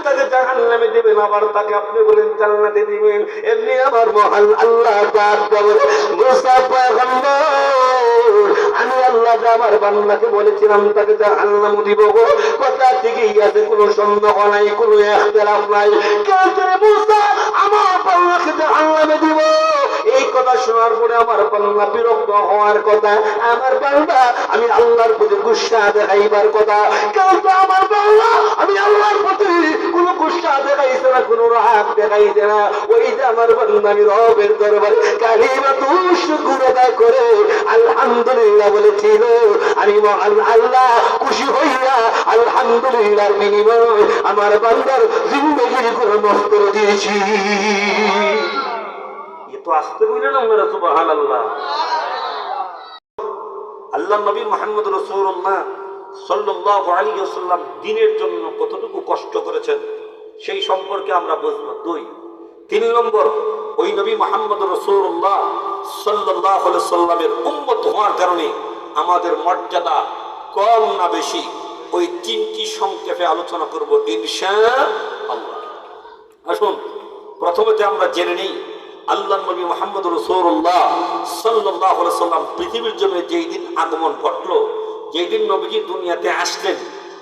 তাকে জাহান্নামে দিবেন, আবার তাকে আপনি বলেন জান্নাতে দিবেন। এমনি আমার মহান আল্লাহ পাক বলেন, মুসা পয়গম্বর, আমি আল্লাহ আমার বান্দাকে বলেছিলাম তাকে জাহান্নাম দিব গো, কথা ঠিকই আছে, কোনো সন্দেহ নাই, কোনো ইখতিলাফ নাই। কিন্তু মুসা আমার বান্দাকে জাহান্নামে দিব, এই কথা শোনার পরে আমার বান্দা বিরক্ত হওয়ার কথা, আমার বান্দা আমি আল্লাহর প্রতি গুসা দেখাইবার কথা। কিন্তু আমার বান্দা আমি আল্লাহর প্রতি কোনো গুসা দেখাইছে না, কোনো রাগ দেখাইছে না। ওই যে আমার বান্দা আমি রবের দরবারে কালিমাতু শুকর আদায় করে আলহামদুলিল্লাহ বলেছিল, আমি মহান আল্লাহ খুশি হইয়া আলহামদুলিল্লাহর বিনিময়ে আমার বান্দার জিন্দেগির কোনো নষ্ট করে দিয়েছি। তো আসতে বললেন আমরা সুবহানাল্লাহ। আল্লাহ নবী মুহাম্মদ রাসূলুল্লাহ সাল্লাল্লাহু আলাইহি ওয়াসাল্লাম দ্বীনের জন্য কতটুকু কষ্ট করেছেন সেই সম্পর্কে আমরা বুঝবো। 3 নম্বর, ওই নবী মুহাম্মদ রাসূলুল্লাহ সাল্লাল্লাহু আলাইহি ওয়াসাল্লামের উম্মত হওয়ার কারণে আমাদের মর্যাদা কম না বেশি, ওই 3টি সংক্ষেপে আলোচনা করব ইনশাআল্লাহ। আসুন প্রথমে আমরা জেনে নিই আল্লাহ নবী মুহাম্মদ রাসূলুল্লাহ সাল্লাল্লাহু আলাইহি ওয়াসাল্লাম পৃথিবীর জমিনে যেই দিন আগমন ঘটলো, যেই দিন নবীজি দুনিয়াতে আসলেন,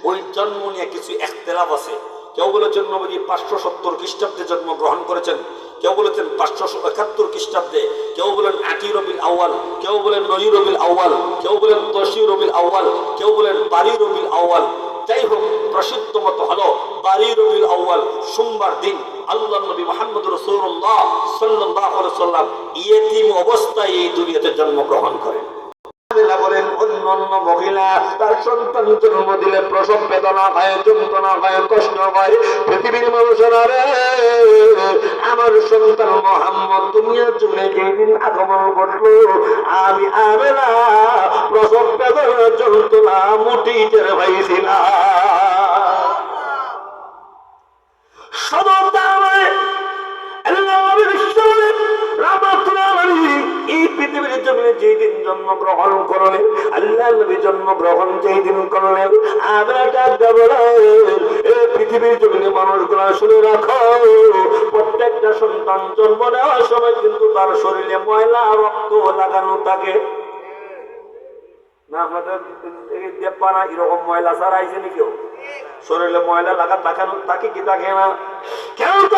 ওই জন্ম নিয়ে কিছু ইখতিলাফ আছে। কেউ বলেছেন নবীজি 570 খ্রিস্টাব্দে জন্মগ্রহণ করেছেন, কেউ বলেছেন 571 খ্রিস্টাব্দে, কেউ বলেন 8 রবিউল আউয়াল, কেউ বলেন 9 রবিউল আউয়াল, কেউ বলেন 10 রবিউল আউয়াল, কেউ বলেন 12 রবিউল আউয়াল। যাই হোক, প্রসিদ্ধ মত হলো 12 রবিউল আউয়াল সোমবার দিন আল্লাহ নবী মুহাম্মদ রাসূলুল্লাহ সাল্লাল্লাহু আলাইহি ওয়াসাল্লাম ইয়েতিম অবস্থায় এই দুনিয়াতে জন্মগ্রহণ করেন। বলেন অন্য মহিলা তার সন্তান জন্ম দিলে প্রসব বেদনা হয়, যন্ত্রণা হয়, কষ্ট হয়। পৃথিবীর মানুষেরা রে, আমার সন্তান মুহাম্মদ দুনিয়ার জন্য যেদিন আগমন ঘটলো, আমি আমেনা প্রসব বেদনা যন্ত্রণা মুটি টের পাইছি না। পৃথিবীর জমিনে যেই দিন জন্মগ্রহণ করলেন, আল্লাহ নবী জন্মগ্রহণ যেই দিন করলেন, পৃথিবীর জমিনে মানুষগুলা শুনে রাখো, প্রত্যেকটা সন্তান জন্ম নেওয়ার সময় কিন্তু তার শরীরে ময়লা রক্ত লাগানো থাকে না। আমাদের দেবপানা এরকম ময়লা ছাড়া আইছে নি কেউ? শরীরে ময়লা লাগা তাকানো থাকে কি থাকে না? কেউ তো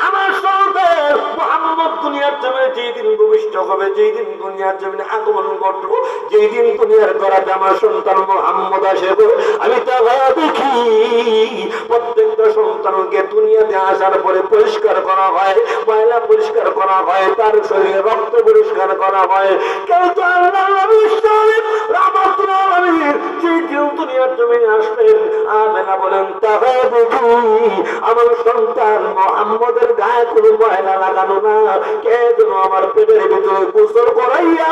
আমার সন্তান মুহাম্মদ দুনিয়ার জমিনে যেই দিন ভূমিষ্ঠ হবে, যেই দিন দুনিয়ার জমিনে আগমন ঘটলো, যেই দিন দুনিয়ার গড়াতে আমার সন্তান মুহাম্মদ আসবে, আমি তা দেখি প্রত্যেকটা সন্তানকে দুনিয়াতে আসার পরে পরিষ্কার করা হয়, ময়লা পরিষ্কার করা হয়, তার শরীরে রক্ত পরিষ্কার করা হয়। কেউ তো আল্লাহ দুনিয়ার জমিনে আসলেন, আমেনা বলেন তাহলে দেখি আমার সন্তান মুহাম্মদের গায়ে কোনো ময়লা লাগানো না, কে যেন আমার পেটের ভিতরে গোসল করাইয়া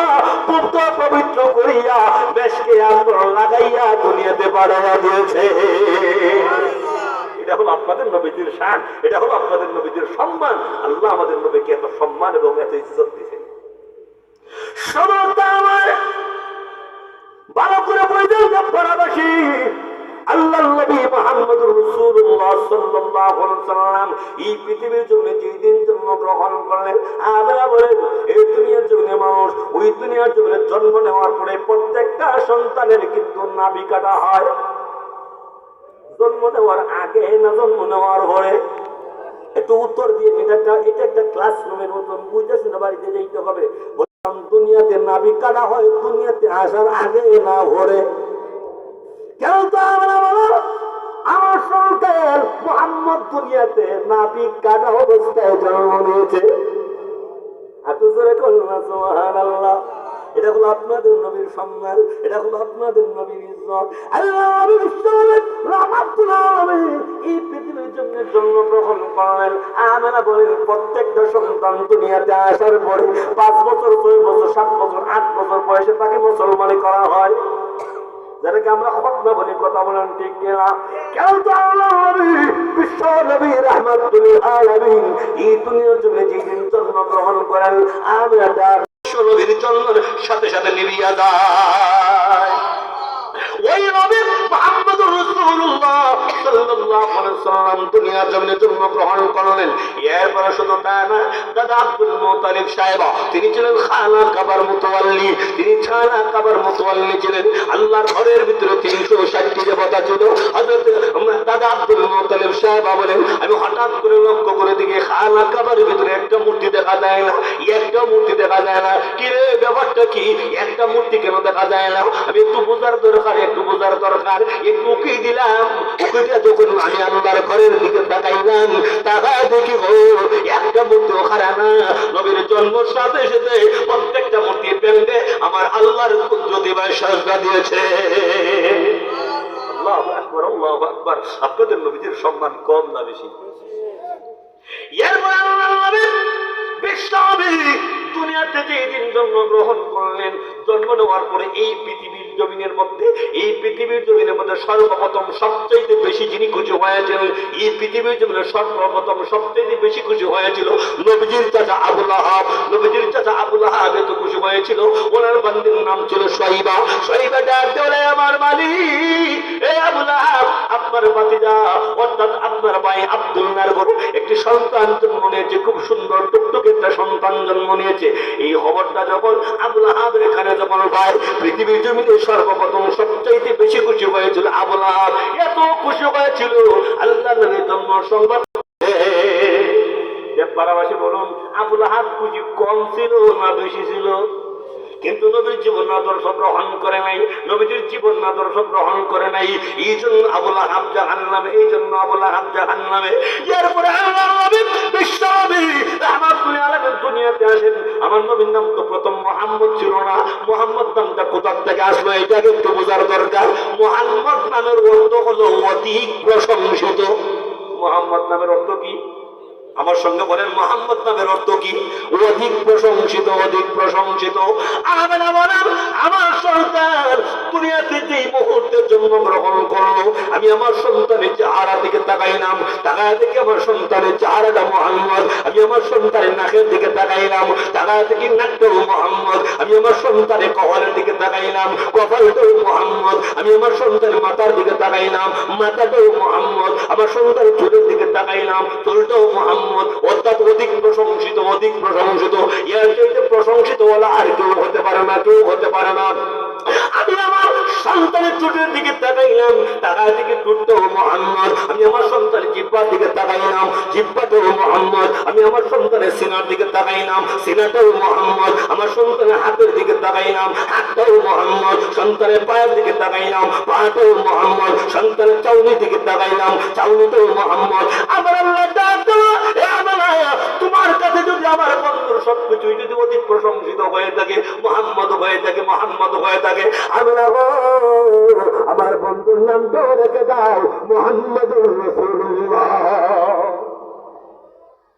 পবিত্র করিয়া বেশকে আন্দোলন লাগাইয়া দুনিয়াতে বাড়াইয়া দিয়েছে। এটা হলো আপনাদের নবীজির শান, এটা হলো আপনাদের নবীজির সম্মান। আল্লাহ আমাদের নবীকে এত সম্মান এবং এত ইজ্জত দিয়েছে। ভালো করে বলতেন পরাবাসী, আল্লাহ নবী মুহাম্মদ রাসূলুল্লাহ সাল্লাল্লাহু আলাইহি ওয়াসাল্লাম এই পৃথিবীর জন্য যেই দিন জন্মগ্রহণ করলেন, আল্লাহ বলেন এই দুনিয়ার জন্য মানুষ ওই দুনিয়ার জন্য জন্ম নেওয়ার পরে প্রত্যেকটা সন্তানের কিন্তু নাভি কাটা হয়। জন্ম নেওয়ার আগে না জন্ম নেওয়ার পরে? একটু উত্তর দিয়ে, এটা একটা ক্লাসরুমের মতন বুঝতে শুনে বাড়িতে যেতে হবে। দুনিয়াতে নাভি কাটা হয় দুনিয়াতে আসার আগে না ভরে? কেন তো আমরা বলো আমার সন্তান মুহাম্মদ দুনিয়াতে নাভি কাটা অবস্থায় জন্ম নিয়েছে। এত জোরে করুন সুবহানাল্লাহ। এটা হলো আপনাদের নবীর সম্মান, এটা হলো আপনাদের নবীর ইজ্জত। আল্লাহ নবী রাহমাতুল্লাহ আলাইহি এই পৃথিবীর জন্য জন্মগ্রহণ করলেন। আমেনা বলেন প্রত্যেকটা সন্তান দুনিয়াতে আসার পরে 5 বছর, 6 বছর, 7 বছর, 8 বছর বয়সে তাকে মুসলমানি করা হয়, যাদেরকে আমরা খতনা বলি। কথা বলেন ঠিক কিনা? কেন তো আল্লাহ নবী বিশ্ব নবী রাহমাতুল আলামিন এই দুনিয়ার জন্য যেদিন জন্মগ্রহণ করেন, আমেনা তার নবীর জন্মের সাথে সাথে নিবিয়া যায়। ওই নবী মুহাম্মদ রাসূলুল্লাহ রাসূলুল্লাহ সাল্লাল্লাহু আলাইহি ওয়াসাল্লাম দুনিয়ার জমিনে জন্মগ্রহণ করলেন। এরপরে শুধু তা না, দাদা আব্দুল মুত্তালিব সাহেব তিনি ছিলেন খানা কাবার মুতাওয়াল্লি, তিনি খানা কাবার মুতাওয়াল্লি ছিলেন। আল্লাহর ঘরের ভিতরে 360টি দেবতা ছিল। হযরত দাদা আব্দুল মুত্তালিব সাহেব বলেন, আমি হঠাৎ করে লক্ষ্য করে দেখি খানা কাবার ভিতরে একটা মূর্তি দেখা যায় না, একটা মূর্তি দেখা যায় না। কি রে, ব্যাপারটা কি? একটা মূর্তি কেন দেখা যায় না? আমি একটু বোঝার দরকার, একটু উকি দিলাম। উকি দিয়ে যখন আমি আল্লাহর ঘরের দিকে তাকাইলাম, তাকায় দেখি একটা মূর্তি ওখানে না। নবীর জন্মের সাথে সাথে প্রত্যেকটা মূর্তি প্যান্ডে আমার আল্লাহর কুদরতি ভাই সাজদা দিয়েছে। আল্লাহু আকবার, আল্লাহু আকবার। আপনাদের নবীজির সম্মান কম না বেশি? এরপর আল্লাহর নবী বিশ্বনবী দুনিয়াতে যেদিন জন্মগ্রহণ করলেন, জন্ম নেওয়ার পরে এই পৃথিবীর জমিনের মধ্যে সর্বপ্রথম সবচেয়ে বেশি যিনি খুশি হয়েছিলেন, এই পৃথিবীর জমিনে সর্বপ্রথম সবচেয়ে বেশি খুশি হয়েছিল নবীজির চাচা আবু লাহাব। নবীজির চাচা আবু লাহাব এত খুশি হয়েছিল, ওনার বান্দির নাম ছিল শৈবা। শৈবা ডাক দেওয়া, আমার মালিক, এ আবু লাহাব, আপনার ভাতিজা অর্থাৎ আপনার ভাই আব্দুল্লাহর ঘরে একটি সন্তান জন্ম নিয়েছে, খুব সুন্দর টুকটুকে একটা সন্তান জন্ম নিয়েছে। এই খবরটা যখন আবু লাহাবের এখানে যখন ভাই পৃথিবীর জমিনে সর্বপ্রথম সবচাইতে বেশি খুশি হয়েছিল আবু লাহাব। এত খুশি হয়েছিল, আল্লাহ নবীর জন্ম সংবাদ পাড়াবাসী বলুন, আবু লাহাব খুশি কম ছিল না বেশি ছিল? কিন্তু নবীর জীবন আদর্শ গ্রহণ করে নাই, নবীজির জীবন আদর্শ গ্রহণ করে নাই। এই জন্য আবু লাহাব জাহান্নামে, এই জন্য আবু লাহাব জাহান্নামে। এরপরে আল্লাহর নবী বিশ্বনবী রাহমাতুল আলামিন দুনিয়াতে আসেন। আমার নবীর নাম তো প্রথম মুহাম্মদ ছিল না। মুহাম্মদ নামটা কোথা থেকে আসলো এটাকে একটু বোঝার দরকার। মুহাম্মদ নামের অর্থ হলো অধিক প্রশংসিত। মুহাম্মদ নামের অর্থ কি? আমার সঙ্গে বলেন, মুহাম্মদ নামের অর্থ কি? অধিক প্রশংসিত, অধিক প্রশংসিত। আমার সন্তান দুনিয়াতে যেই মুহূর্তে জন্মগ্রহণ করলো, আমি আমার সন্তানের চেহারা দিকে তাকাইলাম, তাকায় দেখি আমার সন্তানের চেহারাটা মুহাম্মদ। আমি আমার সন্তানের নাকের দিকে তাকাইলাম, তাকায় দেখি নাকটাও মুহাম্মদ। আমি আমার সন্তানের কপালের দিকে তাকাইলাম, কপালটাও মুহাম্মদ। আমি আমার সন্তানের মাথার দিকে তাকাইলাম, মাথাটাও মুহাম্মদ। আমার সন্তানের চুলের দিকে তাকাইলাম, চুলটাও মুহাম্মদ। অর্থাৎ অধিক প্রশংসিত, অধিক প্রশংসিত। এর চাইতে প্রশংসিত বলা আর কেউ হতে পারে না, কেউ হতে পারে না। আমি আমার সন্তানের চুটের দিকে তাকাইলাম, তাকায় দিকে চুটটাও মুহাম্মদ। আমি আমার সন্তানের জিহ্বার দিকে তাকাইলাম, জিহ্বাটাও মুহাম্মদ। আমি আমার সন্তানের সিনার দিকে তাকাইলাম, সিনাটাও মুহাম্মদ। আমার সন্তানের হাতের দিকে তাকাইলাম, হাতটাও মুহাম্মদ। সন্তানের পায়ের দিকে তাকাইলাম, পাটাও মুহাম্মদ। সন্তানের চাউনির দিকে তাকাইলাম, চাউনিটাও মুহাম্মদ। আমার আল্লাহ ডাক দিল, হে আল্লাহ, তোমার কাছে যদি আমার বন্ধুর সবকিছুই যদি অধিক প্রশংসিত হয়ে থাকে, মুহাম্মদ হয়ে থাকে, মুহাম্মদ হয়ে থাকে, আমার বন্ধুর নাম তো রেখে দাও মুহাম্মদুর রাসূলুল্লাহ।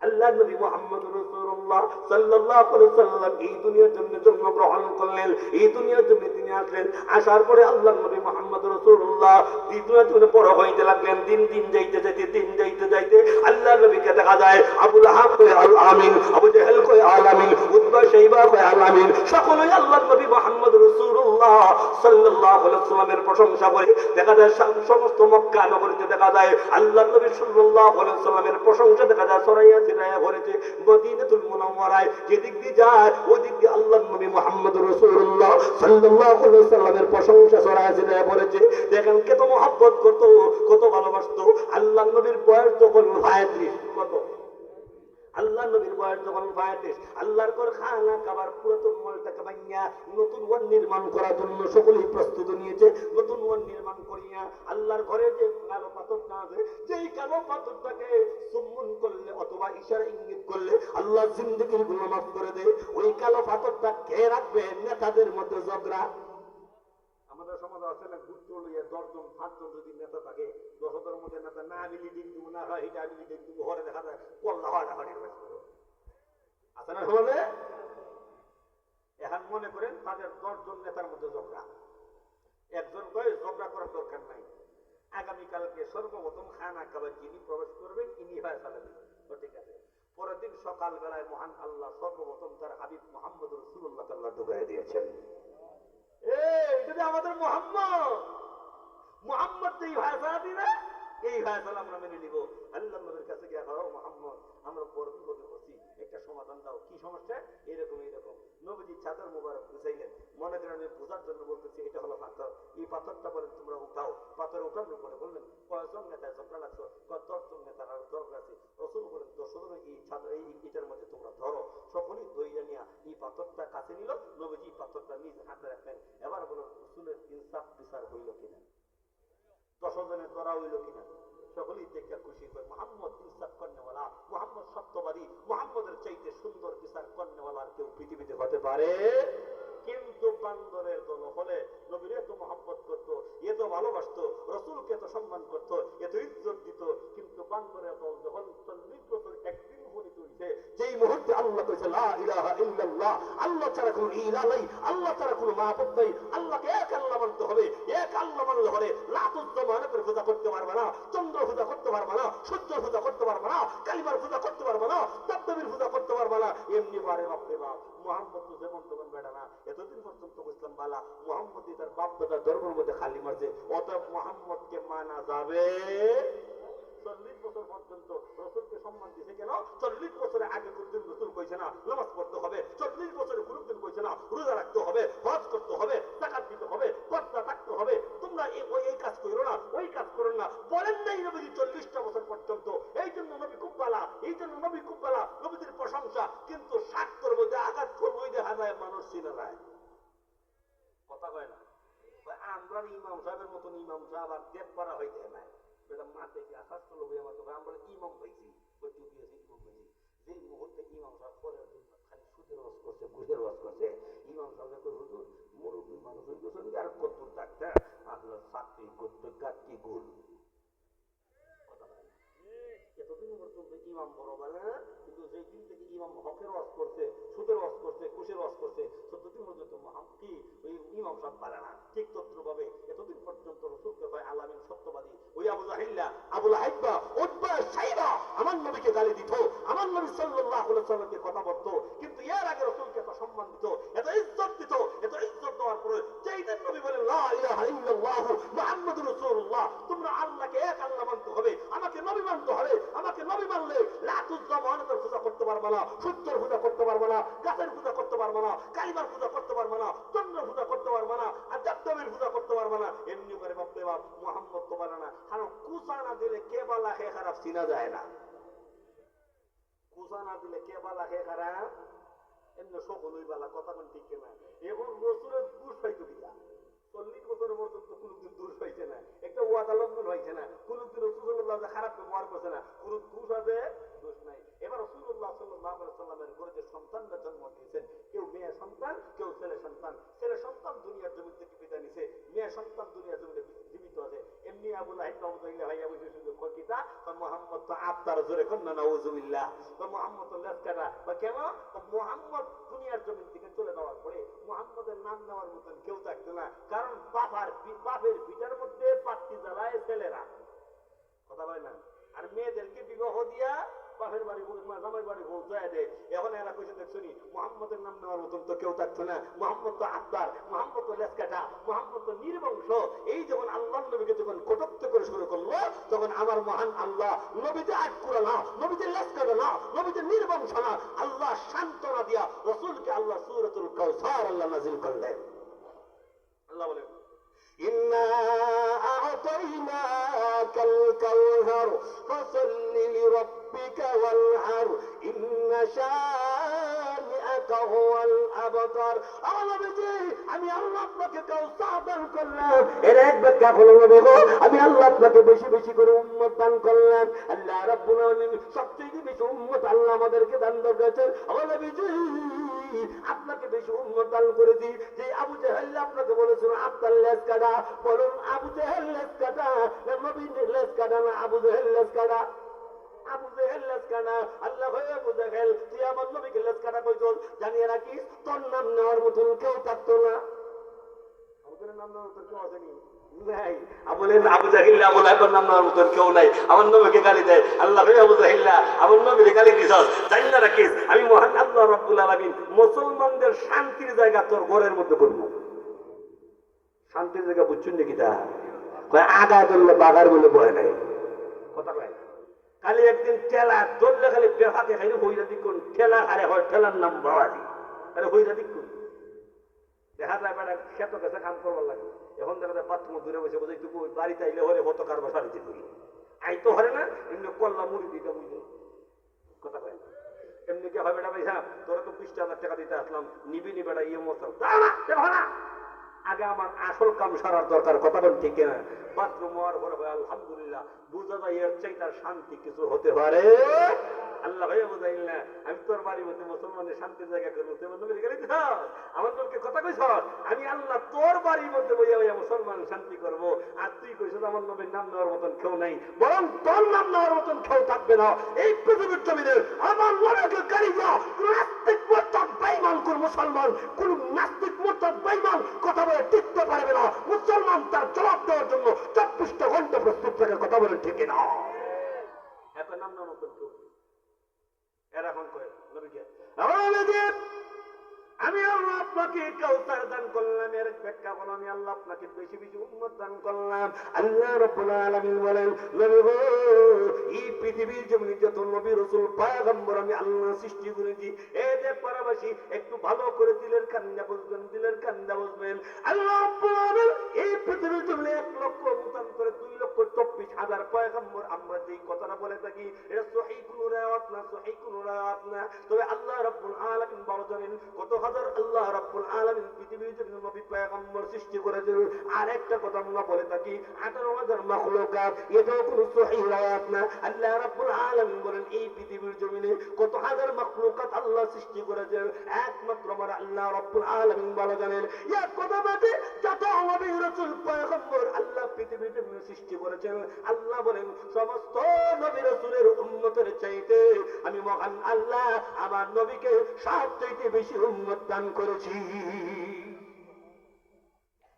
আল্লাহ নবী মুহাম্মদ রাসূলুল্লাহ সাল্লাল্লাহু আলাইহি ওয়াসাল্লাম এই দুনিয়ার জন্য জন্মগ্রহণ করলেন, এই দুনিয়ার জন্য তিনি আসলেন। আসার পরে আল্লাহ নবী মুহাম্মদ রাসূলুল্লাহ এই দুনিয়ার জন্য বড় হইতে লাগলেন। দিন দিন যাইতে যাইতে, দিন যাইতে যাইতে আল্লাহ নবীকে দেখা যায় আবু লাহাব কয় আল আমিন, আবু জেহেল কয় আল আমিন, উতবা শাইবা কয় আল আমিন। সকলেই আল্লাহ নবী মুহাম্মদ রাসূলুল্লাহ সাল্লাল্লাহু আলাইহি ওয়াসাল্লামের প্রশংসা করে। দেখা যায় সমস্ত মক্কা নগরীতে দেখা যায় আল্লাহ নবী সাল্লাল্লাহু আলাইহি ওয়াসাল্লামের প্রশংসা দেখা যায় ছড়াইয়া ছিটাইয়া পড়েছে। মদিনাতুল মুনাওয়ারায় যেদিক দিয়ে যায় ওদিক দিয়ে আল্লাহ নবী মুহাম্মদ রাসূলুল্লাহ সাল্লাল্লাহু আলাইহি ওয়াসাল্লামের প্রশংসা ছড়াইয়া ছিটাইয়া পড়েছে। দেখেন কত মহব্বত করতো, কত ভালোবাসতো। আল্লাহ নবীর বয়স যখন ৩৫, কত? আল্লাহ নবীর বয়স যখন ৩৫, আল্লাহর ঘর খানা কাবার পুরাতন মলটাকে ভাঙিয়া নতুন ওয়ান নির্মাণ করার জন্য সকলেই প্রস্তুতি নিয়েছে। নতুন ওয়ান নির্মাণ করিয়া আল্লাহর ঘরে যে কালো পাথরটা আছে, যেই কালো পাথরটাকে চুম্বন করলে অথবা ইশারা ইঙ্গিত করলে আল্লাহ জিন্দেগির গুনাহ মাফ করে দেয়। ওই কালো পাথরটা কে রাখবে? নেতাদের মধ্যে ঝগড়া। আমাদের সমাজে আছে না, গুত্র লইয়া ১০ জন ৫ জন যদি নেতা থাকে, ১০ জনের মধ্যে নেতা না মিলি দিন দিব না হয় এটা মিলি দিন দিব, ঘরে দেখা যায় কল্লা হয় না হয় আছে না সমাজে। এখন মনে করেন তাদের ১০ জন নেতার মধ্যে ঝগড়া। একজন কয়ে ঝগড়া করার দরকার নাই, আগামীকালকে সর্বপ্রথম খানা কাবার যিনি প্রবেশ করবেন ইনি হয় সালা দিবেন। ঠিক আছে, পরের দিন সকাল বেলায় মহান আল্লাহ সর্বপ্রথম তার হাবিব মুহাম্মদ রাসূলুল্লাহ আল্লাহ ঢুকাইয়া দিয়েছেন। এটা আমাদের মুহাম্মদ। মুহাম্মদ যেই ভাষা দিবে এই ভাষা আমরা মেনে নিব। আল্লাহ নবীর কাছে গিয়ে কও মুহাম্মদ আমরা বড় বিপদে পড়ছি, একটা সমাধান দাও। কি সমস্যা? এরকম এরকম। নবীজি চাদর মুবারক বুঝাইলেন। মনে করেন আমি বোঝার জন্য বলতেছি এটা হলো পাথর, এই পাথরটা বলে তোমরা উঠাও। পাথর উঠানোর পরে বললেন কয়জন নেতায় ঝগড়া লাগছো? 10জন নেতার দরকার আছে। রসুল বলেন 10 জন এই চাদর এই ইটার মধ্যে তোমরা ধরো। সকলেই দইয়া নিয়ে এই পাথরটা কাছে নিল। নবীজি পাথরটা নিজ হাতে রাখলেন। এবার বলুন রসুলের ইনসাফ বিচার হইল কিনা? 10 জনের ধরা হইল কিনা? সকলেই দেখে খুশি হয়। মুহাম্মদ ইনসাফ করনেওয়ালা, মুহাম্মদ সত্যবাদী, মুহাম্মদের চাইতে সুন্দর বিচার করনেওয়ালা আর কেউ পৃথিবীতে হতে পারে। কিন্তু বান্দরের দল হলে নবীর এত মহব্বত করতো, এত ভালোবাসতো, রসুলকে এত সম্মান করতো, এত ইজ্জত দিত। কিন্তু বান্দরের দল যখন 40 বছর একদিন উপনীত হইছে, যেই মুহূর্তে আল্লাহ কইছে লা ইলাহা ইল্লাল্লাহ, আল্লাহ ছাড়া কোনো ইলাহ নাই, আল্লাহ ছাড়া কোনো মাবুদ নাই, আল্লাহকে এক আল্লাহ মানতে হবে। এক আল্লাহ মানলে হলে লাতুজ্জামানের পূজা করতে পারবে না, চন্দ্র পূজা করতে পারবে না, সূর্য পূজা করতে পারবে না, কালিমার পূজা করতে পারবে না, দেবদেবীর পূজা করতে পারবে না। এমনি পারে বাপরে বাপ। মুহাম্মদ তো যেমন তেমন বেড়া না। এতদিন পর্যন্ত বুঝলাম বালা মুহাম্মদ তার বাপ দাদার ধর্মের মধ্যে খালি মারছে, অতএব মুহাম্মদকে মানা যাবে। 40 বছর পর্যন্ত রসুলকে সম্মান দিছে কেন? 40 বছরে আগে কোনদিন রসুল কইছে না নামাজ পড়তে হবে, 40 বছরে কোনদিন কইছে না রোজা রাখতে হবে, হজ করতে হবে, যাকাত দিতে হবে, পর্দা থাকতে হবে। তোমরা এই কাজ করো না, ওই কাজ করো না, বলেন নাই নবীজি 40টা বছর পর্যন্ত। এই জন্য নবী খুব ভালো, এই জন্য নবী খুব ভালো, নবীদের প্রশংসা। কিন্তু স্বার্থের মধ্যে আঘাত করবো দেখা যায় মানুষ চিনা যায়। কথা কয় না? আমরা ইমাম সাহেবের মতন ইমাম সাহেব আর দেব করা হইতে না। মাঠে গিয়ে শাস্ত্র লোক আমরা ইমাম পাইছি, ইমাম পাইছি। যে মুহূর্তে ইমাম সাহেব পরের জন্য খালি সুদের ওয়াজ করছে, ঘুষের ওয়াজ করছে, ইমাম সাহেব হুজুর মুরব্বী মানুষ হয়ে গেছেন আর কত ডাক্তার আপনার চাকরি করতে কাটকি গোল। এতদিন পর্যন্ত ইমাম বড় বলে, কিন্তু যেই দিন থেকে ইমাম হকের ওয়াজ করছে, সুদের ওয়াজ করছে, ঘুষের ওয়াজ করছে, ততদিন পর্যন্ত কি ওই ইমাম সাহেব পারে না। ঠিক তদ্রুপভাবে এতদিন পর্যন্ত রসুলকে কয় আলামিন সত্যবাদী। ওই আবু জাহিল্লা, আবু লাহাইবা, উতবা, সাইবা আমার নবীকে গালি দিত, আমার নবী সাল্লাল্লাহু আলাইহি ওয়াসাল্লামকে কথা বলতো। কিন্তু এর আগে রসুলকে এত সম্মান দিত, এত ইজ্জত দিত। এত ইজ্জত দেওয়ার পরে যেই দিন নবী বলেন লা ইলাহা ইল্লাল্লাহ মুহাম্মাদুর রাসূলুল্লাহ, তোমরা আল্লাহকে এক আল্লাহ মানতে হবে, আমাকে নবী মানতে হবে। আমাকে নবী মানলে লাতুজ্জামানের পূজা করতে পারবে না, সূর্যের পূজা করতে পারবে না, গাছের পূজা করতে পারবে না, কালিমার পূজা করতে পারবে না, চন্দ্র পূজা করতে পারবে না, আর দেবদেবীর পূজা করতে পারবে না। এমনি করে বাপরে বাপ মুহাম্মদ তো পারে না। কারণ কুসা না দিলে কে বালা কে খারাপ চিনা যায় না। কুসা না দিলে কে বালা কে খারাপ এমনি সকলই বালা। কথা কোন ঠিক না? এখন রসুলের দুষ পাইতো কিনা? 40 বছরের পর্যন্ত কোনদিন দোষ হয়েছে না, একটা ওয়াদা লঙ্ঘন হয়েছে না, কোনদিন রাসূলুল্লাহ খারাপ ব্যবহার করছে না, কোন দোষ আছে? দোষ নাই। এবার রাসূলুল্লাহ সাল্লাল্লাহু আলাইহি ওয়াসাল্লামের ঘরে যে সন্তানরা জন্ম দিয়েছেন, কেউ মেয়ে সন্তান, কেউ ছেলে সন্তান। ছেলে সন্তান দুনিয়ার জমিন থেকে বিদায় নিছে, মেয়ে সন্তান দুনিয়ার জমিনে জীবিত আছে। এমনি আবু লাহাব আবু জাহিল ভাইয়া বসে শুধু কিতা মুহাম্মদ তো আপনার জোরে কোন না নাউজুবিল্লাহ, তো মুহাম্মদ তো লেসকাটা বা কেন? মুহাম্মদ দুনিয়ার জমিন থেকে চলে যাওয়ার পরে মুহাম্মদের নাম নেওয়ার মতন কেউ থাকতো না। কারণ বাপের ভিটার মধ্যে বাতি জ্বালায় ছেলেরা। কথা বলে না? আর মেয়েদেরকে বিবাহ দিয়া বাপের বাড়ি জামাই বাড়ি পৌঁছায় দেয়। এখন এরা কইছে দেখছনি মুহাম্মদের নাম নেওয়ার মতন তো কেউ থাকতো না। মুহাম্মদ তো আত্মার, মুহাম্মদ তো লেসকাটা, মুহাম্মদ তো নির্বংশ। এই যখন আল্লাহ নবীকে যখন কটূক্ত করে শুরু করলো, তখন আমার মহান আল্লাহ নবীতে আট করে না, নবীতে লেসকাটা না, নবীতে নির্বংশ না, আল্লাহ সান্ত্বনা দিয়া রাসূলকে আল্লাহ সূরাতুল কাউসার আল্লাহ নাযিল করলেন। আল্লাহ বলেন ইন্না আ'তাইনাকাল কাউসার ফাসাল্লি লিরাব্বিকা ওয়ানহার ইন্না শানিআকা হুয়াল আবতার। আমি আল্লাহ আপনাকে কাউসার দান করলাম। এর এক ব্যাখ্যা হলো দেখো, আমি আল্লাহ আপনাকে বেশি বেশি করে উম্মত দান করলাম। আল্লাহ রাব্বুল আলামিন সবচেয়ে বেশি উম্মত আল্লাহ আমাদেরকে দান করেছেন। আপনাকে বেশি উম্মত দান করেছি। যে আবু জাহেল আপনাকে বলেছিল আপনার লেজ কাটা, বলুন আবু জাহেল লেজ কাটা না নবীর লেজ কাটা না আবু জাহেল লেজ কাটা? আবু জাহেল লেজ কাটা। আল্লাহ ভাই আবু জাহেল তুই আমার নবীকে লেজ কাটা কইছল, জানিয়ে রাখিস তোর নাম নেওয়ার মতন কেউ থাকতো না। আমাদের নাম নেওয়ার মতন কেউ আসেনি নাই। বলেন আবু জাহিল্লা আবু লাহাবের নাম নেওয়ার মতন কেউ নাই। আমার নবীকে গালি দেয়। আল্লাহ ভাই আবু জাহিল্লা আমার নবীকে গালি দিছস, জানিয়ে রাখিস আমি মহান আল্লাহ রাব্বুল আলামিন মুসলমানদের শান্তির জায়গা তোর ঘরের মধ্যে করব। শান্তির জায়গা বুঝছেন নাকি? তা আগায় ধরলে বাগার বলে বয় নাই কথা কয় খালি একদিন ঠেলা ধরলে খালি বেহাতে খাই হইরা দিকুন ঠেলা আরে হয় ঠেলার নাম বাবাজি আরে হইরা দিকুন দেখা যায় বেড়া খেত গেছে কাম করবার লাগে এখন দেখা যায় বাথরুম দূরে বসে বসে একটু বাড়িতে আইলে হরে হতো কারবার সারিতে করি আই তো হরে না এমনি কল্লা মুড়ি দিতে বুঝলো কথা কয় এমনি কি হয় বেটা ভাই হ্যাঁ তোরা তো 20,000 টাকা দিতে আসলাম নিবি নি বেটা ইয়ে মশাল না আগে আমার আসল কাম সারার দরকার কথা বল ঠিক না বাথরুম হওয়ার পরে আলহামদুলিল্লাহ বুঝা যায় এর চাই তার শান্তি কিছু হতে পারে আল্লাহ ভাইয়া বুঝাইল না আমি তোর বাড়ির মধ্যে মুসলমানের শান্তির জায়গা করবো আমার তোকে কথা কইছ আমি আল্লাহ তোর বাড়ির মধ্যে বইয়া বইয়া মুসলমান শান্তি করবো আর তুই কইছ আমার নবীর নাম নেওয়ার মতন কেউ নাই বরং তোর নাম নেওয়ার মতন কেউ থাকবে না এই পৃথিবীর জমিনে আমার নবীকে গাড়ি দাও নাস্তিক মোরতাদ বেঈমান কোন মুসলমান কোন নাস্তিক মোরতাদ বেঈমান কথা বলে টিকতে পারবে না মুসলমান তার জবাব দেওয়ার জন্য 24টা ঘন্টা প্রস্তুত থাকে কথা বলে ঠিক না এত নাম নাম এরা এখন কয় নবীকে আমি আল্লাহ আপনাকে কাউসার দান করলাম এর ব্যাখ্যা বলো আমি আল্লাহ আপনাকে বেশি বেশি উম্মত দান করলাম আল্লাহ রাব্বুল আলামিন বলেন নবী গো এই পৃথিবীর জমিনে যত নবী রাসূল পয়গম্বর আমি আল্লাহ সৃষ্টি করেছি এই যে পারাবাসী একটু ভালো করে দিলের কান্দা বুঝবেন দিলের কান্দা বুঝবেন আল্লাহ রাব্বুল আলামিন এই পৃথিবীর জমিনে 1 লক্ষ মুতান্তরে 2,24,000 পয়গম্বর আমরা যেই কথাটা বলে থাকি এটা সহিহ কোন রাওয়াত না সহিহ কোন রাওয়াত না তবে আল্লাহ রাব্বুল আলামিন বড় জানেন কত আল্লাহ রাব্বুল আলামিন পৃথিবীর জন্য নবী পয়গম্বর সৃষ্টি করেছেন আর একটা কথা আমরা বলে থাকি 18,000 মাখলুকাত এটাও কোনো সহিহ রায়াত না আল্লাহ রাব্বুল আলামিন বলেন এই পৃথিবীর জমিনে কত হাজার মাখলুকাত আল্লাহ সৃষ্টি করেছেন একমাত্র আমার আল্লাহ রাব্বুল আলামিন ভালো জানেন এই কথা বাদে যত নবী রাসূল পয়গম্বর আল্লাহ পৃথিবীর জমিনে সৃষ্টি করেছেন আল্লাহ বলেন সমস্ত নবী রাসূলের উম্মতের চাইতে আমি মহান আল্লাহ আমার নবীকে সবচেয়ে বেশি উম্মত দান করেছি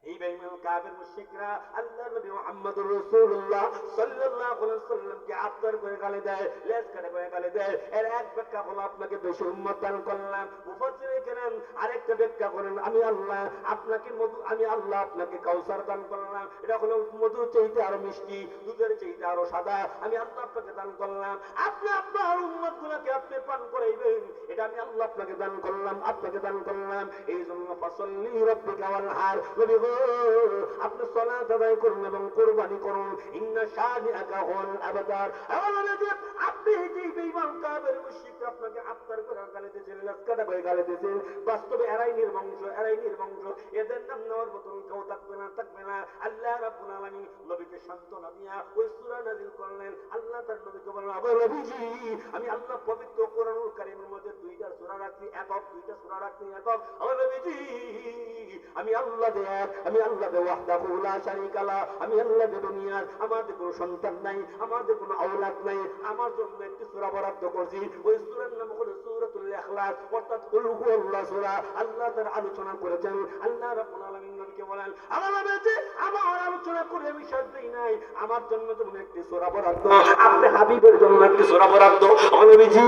এই বেঈমান কাফের মুশরিকরা আল্লাহর নবী মুহাম্মদুর রাসূলুল্লাহ সাল্লাল্লাহু আলাইহি ওয়াসাল্লামকে আফতার করে গালি দেয় লেজ কাটে করে গালি দেয় এর এক ব্যাখ্যা হলো আপনাকে বেশি উম্মত দান করলাম মুফাসসিরে কেরাম আরেকটা ব্যাখ্যা করেন আমি আল্লাহ আপনাকে মধু আমি আল্লাহ আপনাকে কাউসার দান করলাম এটা হলো মধুর চাইতে আরো মিষ্টি দুধের চাইতে আরো সাদা আমি আল্লাহ আপনাকে দান করলাম আপনি আপনার উম্মতগুলোকে আপনি পান করাইবেন এটা আমি আল্লাহ আপনাকে দান করলাম এই জন্য ফাসাল্লি রাব্বিকা ওয়ানহার নবী গো আপনি সালাত আদায় করুন এবং কুরবানি করুন ইন্না শানিআকা হুয়াল আবতার আপনি যে বেঈমান কাফের মুশরিক আপনাকে আফতার করে গালি দিয়েছেন লাসকাটা করে গালি দিয়েছেন বাস্তবে এরাই নির্বংশ এদের নাম নেওয়ার মতন কেউ থাকবে না আল্লাহ রাব্বুল আলামিন নবীকে সান্ত্বনা দিয়া ওই সূরা নাযিল করলেন আল্লাহ তার নবীকে বললেন আবু নবীজি আমি আল্লাহ পবিত্র কোরআনুল কারীমের মধ্যে 2টা সূরা রাখছি একক 2টা সূরা রাখছি একক আবু নবীজি আমি আল্লাহ দে ওয়াহদাহু লা শারীকা লা আমি আল্লাহ দে দুনিয়ার আমাদের কোনো সন্তান নাই আমাদের কোনো আওলাদ নাই আমার জন্য একটি সূরা বরাদ্দ করছি ওই সূরার নাম হলো সূরাতুল ইখলাস অর্থাৎ কুল হুয়াল্লাহু সূরা আল্লাহ তার আলোচনা করেছেন আল্লাহ রাব্বুল আলামিন নবীকে বলেন আমার আলোচনা করে আমি শেষ দেই নাই আমার জন্য যেমন একটি সূরা বরাদ্দ আপনি হাবিবের জন্য একটি সূরা বরাদ্দ নবীজি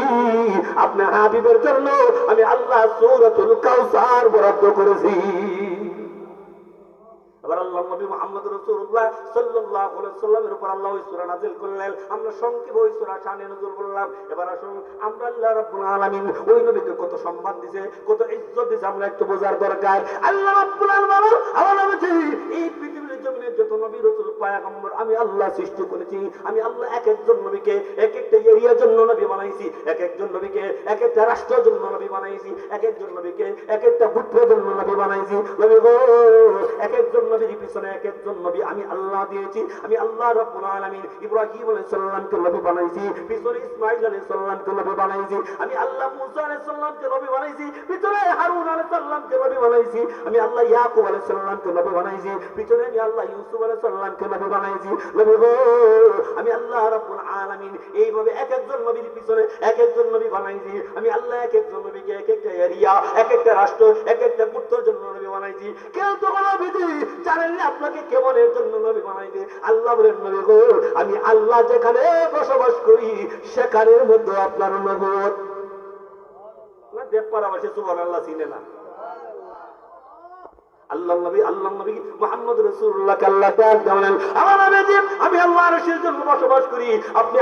আপনি হাবিবের জন্য আমি আল্লাহ সূরাতুল কাউসার বরাদ্দ করেছি এবার আল্লাহ নবী মুহাম্মদ রাসূলুল্লাহ সাল্লাল্লাহু আলাইহি ওয়াসাল্লামের উপর আল্লাহ ওই সূরা নাযিল করলেন আমরা সংক্ষেপে ওই সূরা শানে নজর করলাম এবার আসুন আমরা আল্লাহ রাব্বুল আলামিন ওই নবীকে কত সম্মান দিয়েছে কত ইজ্জত দিয়েছে আমরা একটু বোঝার দরকার আল্লাহ রাব্বুল আলামিন আমার নবী এই পৃথিবীর জমিনে যত নবী রাসূল পয়গম্বর আমি আল্লাহ সৃষ্টি করেছি আমি আল্লাহ এক একজন নবীকে এক একটা এরিয়ার জন্য নবী বানাইছি এক একজন নবীকে এক একটা রাষ্ট্রের জন্য নবী বানাইছি এক একজন নবীকে এক একটা গোত্রের জন্য নবী বানাইছি নবী গো এক একজন নবীর পিছনে এক একজন নবী আমি আল্লাহ দিয়েছি আমি আল্লাহ রাব্বুল আলামিন ইব্রাহিম আলাইহিস সালামকে নবী বানাইছি পিছনে ইসমাঈল আলাইহিস সালামকে নবী বানাইছি আমি আল্লাহ মুসা আলাইহিস সালামকে নবী বানাইছি পিছনে হারুন আলাইহিস সালামকে নবী বানাইছি আমি আল্লাহ ইয়াকুব আলাইহিস সালামকে নবী বানাইছি পিছনে আমি আল্লাহ ইউসুফ আলাইহিস সালামকে নবী বানাইছি নবী গো আমি আল্লাহ রাব্বুল আলামিন এইভাবে এক একজন নবীর পিছনে এক একজন নবী বানাইছি আমি আল্লাহ এক একজন নবীকে এক একটা এরিয়া এক একটা রাষ্ট্র এক একটা গোত্রের জন্য নবী বানাইছি কেউ তো নবী জানেন না আপনাকে কেমনের জন্য নবী বানাইছে আল্লাহ বলেন নবী গো আমি আল্লাহ যেখানে বসবাস করি সেখানের মধ্যে আপনার নবুয়ত না দেব পারাবাসী সুবহানাল্লাহ চিনে না আল্লাহ নবী মুহাম্মদ রাসূলুল্লাহকে আল্লাহ ডাক দেন, আমার নবীজি আমি আল্লাহর আরশের জন্য বসবাস করি,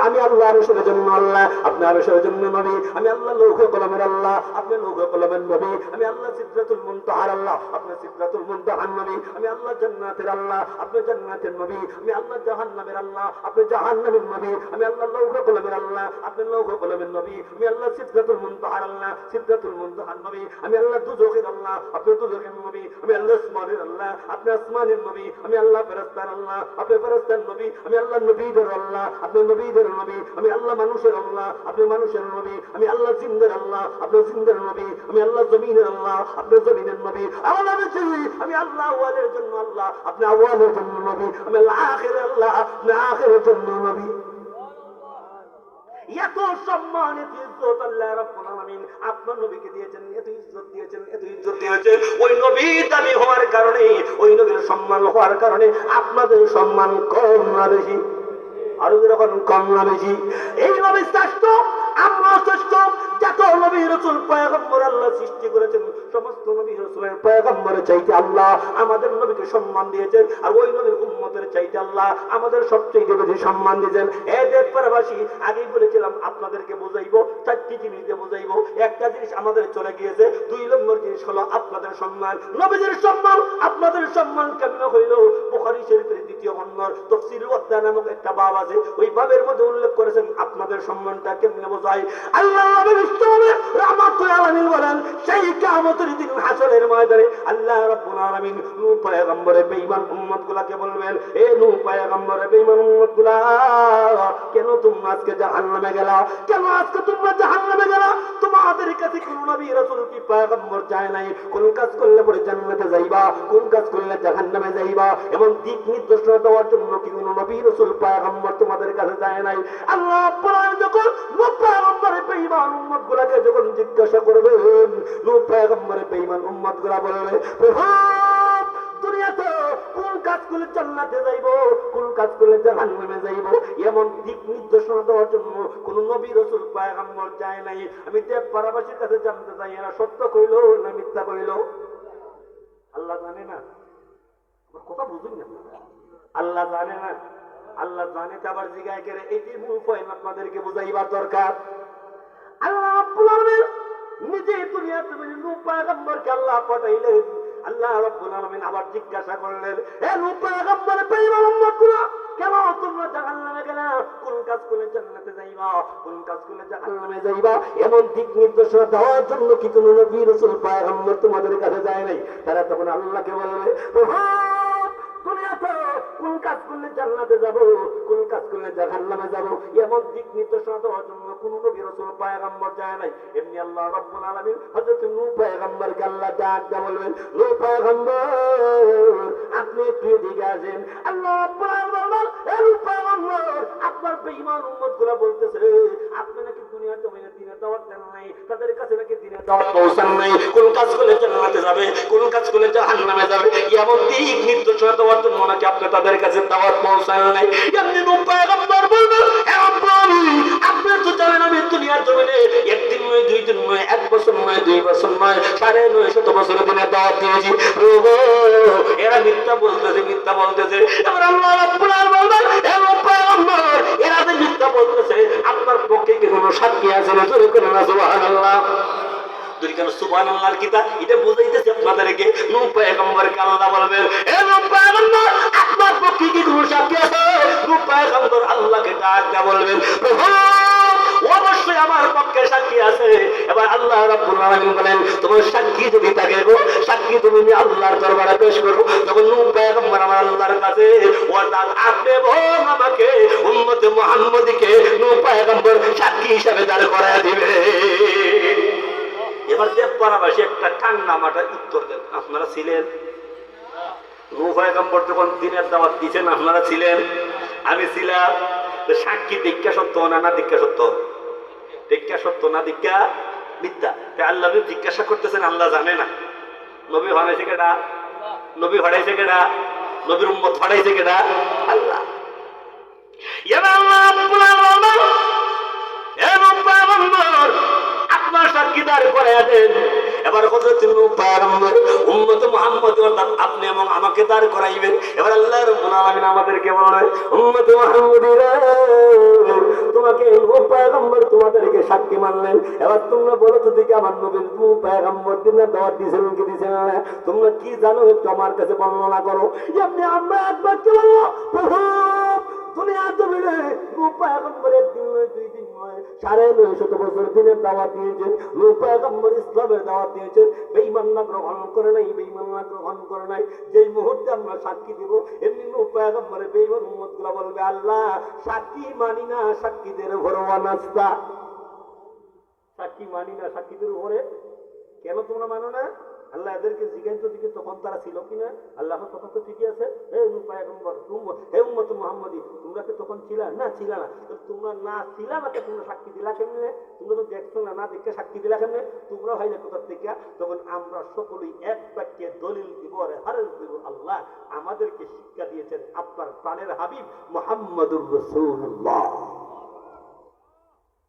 আমি আল্লাহর আরশের জন্য আল্লাহ, আপনি আরশের জন্য নবী, আমি আল্লাহ লৌহ কলমের আল্লাহ, আপনি লৌহ কলমের নবী, আমি আল্লাহ সিদরাতুল মুনতাহার আল্লাহ, আপনি সিদরাতুল মুনতাহার নবী, আমি আল্লাহ জান্নাতের আল্লাহ, আপনি জান্নাতের নবী, আমি আল্লাহ জাহান্নামের আল্লাহ, আপনি জাহান্নামের নবী, আমি আল্লাহ লৌহ কলমের আল্লাহ, আপনি লৌহ কলমের নবী, আমি আল্লাহ সিদরাতুল মুনতাহার আল্লাহ, সিদরাতুল মুনতাহার নবী, আমি আল্লাহ দুজখের আল্লাহ, আপনি দুজখের নবী, আমি আল্লাহ আসমানের আল্লাহ, আপনি আসমানের নবী, আমি আল্লাহ ফেরেশতার আল্লাহ, আপনি ফেরেশতার নবী, আমি আল্লাহ নবীদের আল্লাহ, আপনি নবীদের নবী, আমি আল্লাহ মানুষের আল্লাহ, আপনি মানুষের নবী, আমি আল্লাহ জিন্দের আল্লাহ, আপনি জিন্দের নবী, আমি আল্লাহ জমিনের আল্লাহ, আপনি জমিনের নবী, আমি আল্লাহ আওয়ালের জন্য আল্লাহ, আপনি আওয়ালের জন্য নবী, আমি আল্লাহ আখিরের আল্লাহ, আপনি আখিরের জন্য নবী। এত সম্মান এত ইজ্জত আল্লাহ রাব্বুল আলামিন আপনার নবীকে দিয়েছেন, এত ইজ্জত দিয়েছেন, এত ইজ্জত দিয়েছেন। ওই নবী দামি হওয়ার কারণে, ওই নবীর সম্মান হওয়ার কারণে আপনাদের সম্মান কম না বেশি? আরো যখন কম না বেশি? এই নবী শ্রেষ্ঠ, আমরা শ্রেষ্ঠ। যত নবী রাসূল পয়গম্বর আল্লাহ সৃষ্টি করেছেন, সমস্ত নবী রাসূলের পয়গম্বরের চাইতে আল্লাহ আমাদের নবীকে সম্মান দিয়েছেন। আর ওই নবীর উম্মতের চাইতে আল্লাহ আমাদের সবচেয়ে বেশি সম্মান দিয়েছেন। এই দেশবাসী, আগেই বলেছিলাম আপনাদেরকে বুঝাইবো, চারটি জিনিস দিয়ে বুঝাইবো। একটা জিনিস আমাদের চলে গিয়েছে, 2 নম্বর জিনিস হলো আপনাদের সম্মান, নবীদের সম্মান। আপনাদের সম্মান কেমন হইল? বুখারী শরীফের 2য় খণ্ডর তাফসীরুল ওয়াদা নামক একটা বাব আছে, ওই বাবের মধ্যে উল্লেখ করেছেন আপনাদের সম্মানটা কেমনে বোঝায়। আল্লাহ রাহমাতুল আলামিন বলেন, সেই কিয়ামতের দিন হাসরের ময়দানে আল্লাহ রাব্বুল আলামিন নূহ পয়গম্বরের বেঈমান উম্মতগুলোকে বলবেন, এ নূহ পয়গম্বরের বেঈমান উম্মতগুলা, কেন তোমরা আজকে জাহান্নামে গেলা? কেন আজকে তোমরা জাহান্নামে গেলা? তোমাদের কাছে কোন নবী রাসূল কি পয়গম্বর যায় নাই? কোন কাজ করলে পরে জান্নাতে যাইবা, কোন কাজ করলে জাহান্নামে যাইবা, এমন দিক নির্দেশনা দেওয়ার জন্য কি কোন নবী রাসূল পয়গম্বর তোমাদের কাছে যায় নাই? আল্লাহ রাব্বুল আলামিন যখন নূহ পয়গম্বরের বেঈমান উম্মতগুলোকে যখন জিজ্ঞাসা করবেন, নূহ পয়গম্বরের বেঈমান উম্মতগুলো বলবে, প্রভু দুনিয়াতে কোন কাজ করলে জান্নাতে যাইব, কোন কাজ করলে জাহান্নামে যাইব, এমন দিক নির্দেশনা দেওয়ার জন্য কোন নবী রাসূল পয়গম্বর যায় নাই। আমি দেবপাড়াবাসীর কাছে জানতে চাই, এরা সত্য কইল না মিথ্যা কইল? আল্লাহ জানে না? আমার কথা বুঝুন না, আল্লাহ জানে না? আল্লাহ জানে তো আবার জিজ্ঞাসা করে, এইটি মূল পয়েন্ট আপনাদেরকে বুঝাইবার দরকার। আল্লাহ রাব্বুল আলামিন নিজে দুনিয়াতে নূহ পয়গম্বরকে আল্লাহ পাঠাইলেন। আল্লাহ রাব্বুল আলামিন আবার জিজ্ঞাসা করলেন, হে নূহ পয়গম্বরের বেঈমান উম্মতগুলো, কেন তোমরা জাহান্নামে গেলা? কোন কাজ করলে জান্নাতে যাইবা, কোন কাজ করলে জাহান্নামে যাইবা, এমন দিক নির্দেশনা দেওয়ার জন্য কি কোন নবী রাসূল পয়গম্বর তোমাদের কাছে যায় নাই? তারা তখন আল্লাহকে বলবে, প্রভু দুনিয়াতে কোন কাজ করলে জান্নাতে যাব, কোন কাজ করলে জাহান্নামে যাব, এমন দিক নির্দেশনা দেওয়ার জন্য কোন নবী রাসূল পয়গম্বর যায় নাই। এমনি আল্লাহ রাব্বুল আলামিন হযরত নূহ পয়গম্বরকে আল্লাহ ডাক দিয়ে বলবেন, নূহ পয়গম্বর আপনি একটু এদিকে আসেন। আল্লাহ রাব্বুল আলামিন বললেন, হে নূহ পয়গম্বর, আপনার বেঈমান উম্মতগুলো বলতেছে আপনি নাকি দুনিয়াতে দিনের দাওয়াত দেন নাই, তাদের কাছে নাকি দিনের দাওয়াত পৌঁছান নাই, কোন কাজ করলে জান্নাতে যাবে, কোন কাজ করলে জাহান্নামে যাবে, এমন দিক নির্দেশনা দেওয়ার জন্য নাকি আপনি তাদের কাছে দাওয়াত পৌঁছান নাই। এমনি নূহ পয়গম্বর বলবেন, হে প্রভু আপনি তো জানেন আমি দুনিয়ার জমিনে একদিন নয়, 2 দিন নয়, 1 বছর নয়, 2 বছর নয়, 950 বছর দিনের দাওয়াত দিয়েছি। প্রভু এরা মিথ্যা বলতেছে, মিথ্যা বলতেছে। এবার আল্লাহ রাব্বুল আলামিন বলবেন, হে পয়গম্বর এরা যে মিথ্যা বলতেছে, আপনার পক্ষে কি কোনো সাক্ষী আছে না? জোরে করে না সুবহানাল্লাহ। সুবহানাল্লাহর কিতাব এটা বুঝাইতেছে আপনাদেরকে। নূহ পয়গম্বরকে আল্লাহ বলবেন, হে নূহ পয়গম্বর আপনার পক্ষে কি কোনো সাক্ষী আছে? নূহ পয়গম্বর আল্লাহকে ডাক দিয়ে বলবেন, প্রভু অবশ্যই আমার পক্ষে সাক্ষী আছে। এবার আল্লাহ রাব্বুল আলামিন বলেন, তোমার সাক্ষী যদি থাকে গো, সাক্ষী তুমি আল্লাহর দরবারে পেশ করো। তখন নূহ পয়গম্বর আমার আল্লাহর কাছে অর্থাৎ আপনি এবং আমাকে উম্মতে মুহাম্মদীকে নূহ পয়গম্বর সাক্ষী হিসাবে দাঁড় করায় দিবে। এবার দেবপাড়াবাসী একটা ঠান্ডা মাথায় উত্তর দেন, আপনারা ছিলেন? নূহ পয়গম্বর যখন দিনের দাওয়াত দিয়েছেন আপনারা ছিলেন? আমি ছিলাম। সাক্ষী দীক্ষা সত্য না দীক্ষা সত্য? দীক্ষা সত্য না দীক্ষা মিথ্যা? আল্লাহ জিজ্ঞাসা করতেছেন, আল্লাহ জানে না? নবী হড়াইছে কেডা? নবী হড়াইছে কেডা? নবীর উম্মত হড়াইছে কেডা? আল্লাহ। এবার আল্লাহ রাব্বুল আলামিন আপনার সাক্ষী দাঁড় করে দেন। এবার হযরত নূহ পয়গম্বর উম্মত মুহাম্মদ অর্থাৎ আপনি এবং আমাকে দাঁড় করাইবেন। এবার আল্লাহ রাব্বুল আলামিন আমাদেরকে বললেন, উম্মত মুহাম্মদীরা, তোমাকে নূহ পয়গম্বর তোমাদেরকে সাক্ষী মানলেন, এবার তোমরা বলো তো দেখি আমার নবী নূহ পয়গম্বর দিনের দাওয়াত দিয়েছেন কি দিয়েছেন না? তোমরা কি জানো একটু আমার কাছে বর্ণনা করো। এমনি আমরা একবার কি বলবো, প্রভু দুনিয়া জমিনে নূহ পয়গম্বরের দিন নয়, 2 দিন নয়, 950 বছর দিনের দাওয়াত দিয়েছেন। নূহ পয়গম্বর ইসলামের দাওয়াত দিয়েছেন। বেঈমান না গ্রহণ করে নাই, বেঈমান না গ্রহণ করে নাই। যেই মুহূর্তে আমরা সাক্ষী দিব, এমনি নূহ পয়গম্বরের বেঈমান উম্মতগুলো বলবে, আল্লাহ সাক্ষী মানি না, সাক্ষীদের উপর অনাস্থা। সাক্ষী মানি না, সাক্ষীদের উপরে কেন তোমরা মানো না? আল্লাহ এদেরকে জিজ্ঞাসা দিকে তখন তারা ছিল কিনা? আল্লাহর কথা তো ঠিকই আছে। হে নূহ পয়গম্বর, হে উম্মত মুহাম্মদী, তোমরা কি তখন ছিলা না? ছিলা না। তোমরা না ছিলা না, তোমরা সাক্ষী দিলা কেমনে? তোমরা তো দেখছো না, না দেখে সাক্ষী দিলা কেমনে? তোমরা হয় না কোথার থেকে? তখন আমরা সকলেই এক বাক্যে দলিল দিব, হারেস দিব, আল্লাহ আমাদেরকে শিক্ষা দিয়েছেন আপনার প্রাণের হাবিব মুহাম্মদুর রাসূলুল্লাহ।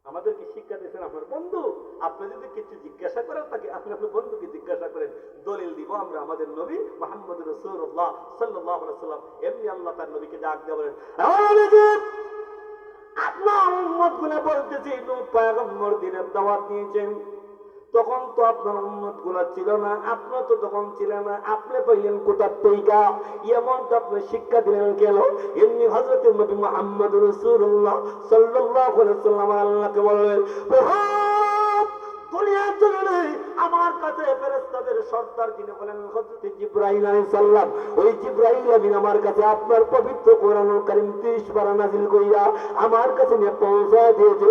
আমাদেরকে শিক্ষা দিয়েছেন আপনার বন্ধু। আপনি যদি কিছু জিজ্ঞাসা করেন তাকে, আপনি আপনার বন্ধুকে জিজ্ঞাসা করেন, দলিল দিব আমরা আমাদের নবী মুহাম্মদুর রাসূলুল্লাহ সাল্লাল্লাহু আলাইহি ওয়াসাল্লাম। এমনি আল্লাহ তার নবীকে ডাক দিয়ে বলেন, আপনার উম্মতগুলো বলতেছে নূহ পয়গম্বর দিনের দাওয়াত দিয়েছেন, তখন তো আপনার উম্মত গুলা ছিল না, আপনার তো তখন ছিল না, আপনি পাইলেন কোথার থেকে? এমনটা আপনি শিক্ষা দিলেন কেন? এমনি হযরত নবী মুহাম্মদ রাসূলুল্লাহ সাল্লাল্লাহু আলাইহি ওয়াসাল্লাম আল্লাহকে বললেন, দুনিয়ার জমিনে আমার কাছে ফেরেশতাদের সর্দার যিনি বলেন হযরত জিবরাইল আলাইহিস সালাম, ওই জিবরাইল আমিন আমার কাছে আপনার পবিত্র কোরআনুল কারীম 30 বার নাযিল কইরা আমার কাছে নিয়ে পৌঁছায় দিয়েছে।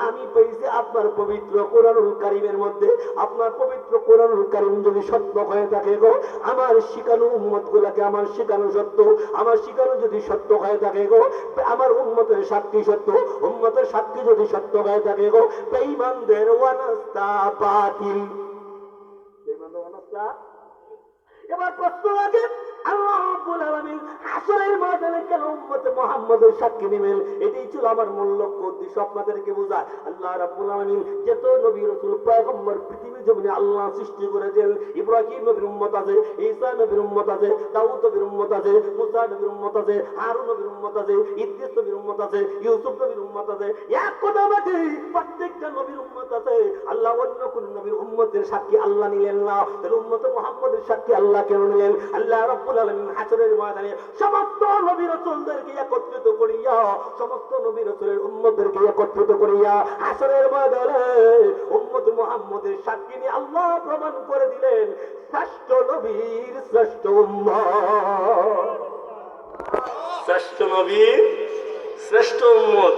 আমি পেয়েছি আপনার পবিত্র কোরআনুল কারীমের মধ্যে, আপনার পবিত্র কোরআনুল কারীম যদি সত্য হয়ে থাকে গো, আমার শিখানো উম্মতগুলোকে আমার শিখানো সত্য, আমার শিখানো যদি সত্য হয়ে থাকে গো, আমার উম্মতের সাক্ষী সত্য, উম্মতের সাক্ষী যদি সত্য হয়ে থাকে গো, বেঈমানদের ওয়ানাস্তা বাতিল, বেঈমানদের ওয়ানাস্তা। এবার প্রশ্ন লাগে, আল্লাহ রাব্বুল আলামিন হাসরের ময়দানে কেন উম্মতে মুহাম্মদের সাক্ষী নেবেন? এটাই ছিল আমার মূল লক্ষ্য, উদ্দেশ্য আপনাদেরকে বোঝায়। আল্লাহ রাব্বুল আলামিন যত নবী রাসূল পয়গম্বর পৃথিবী জমিনে আল্লাহ সৃষ্টি করেছেন, ইব্রাহিম নবীর উম্মত আছে, ঈসা নবীর উম্মত আছে, দাউদ নবীর উম্মত আছে, মুসা নবীর উম্মত আছে, হারুন নবীর উম্মত আছে, ইদ্রিস নবীর উম্মত আছে, ইউসুফ নবীর উম্মত আছে। এক কথা বাকি প্রত্যেকটা নবীর উম্মত আছে। আল্লাহ অন্য কোন নবীর উম্মতের সাক্ষী আল্লাহ নিলেন না, তাহলে উম্মতে মুহাম্মদের সাক্ষী আল্লাহ কেন নিলেন? আল্লাহ রাব্বুল আলামিন হাসরের ময়দানে সমস্ত নবী রাসূলদেরকে একত্রিত করিয়া, সমস্ত নবী রাসূলের উম্মতদেরকে একত্রিত করিয়া হাসরের ময়দানে উম্মত মুহাম্মদের সাক্ষী নিয়ে আল্লাহ প্রমাণ করে দিলেন শ্রেষ্ঠ নবীর শ্রেষ্ঠ উম্মত, শ্রেষ্ঠ নবীর শ্রেষ্ঠ উম্মত।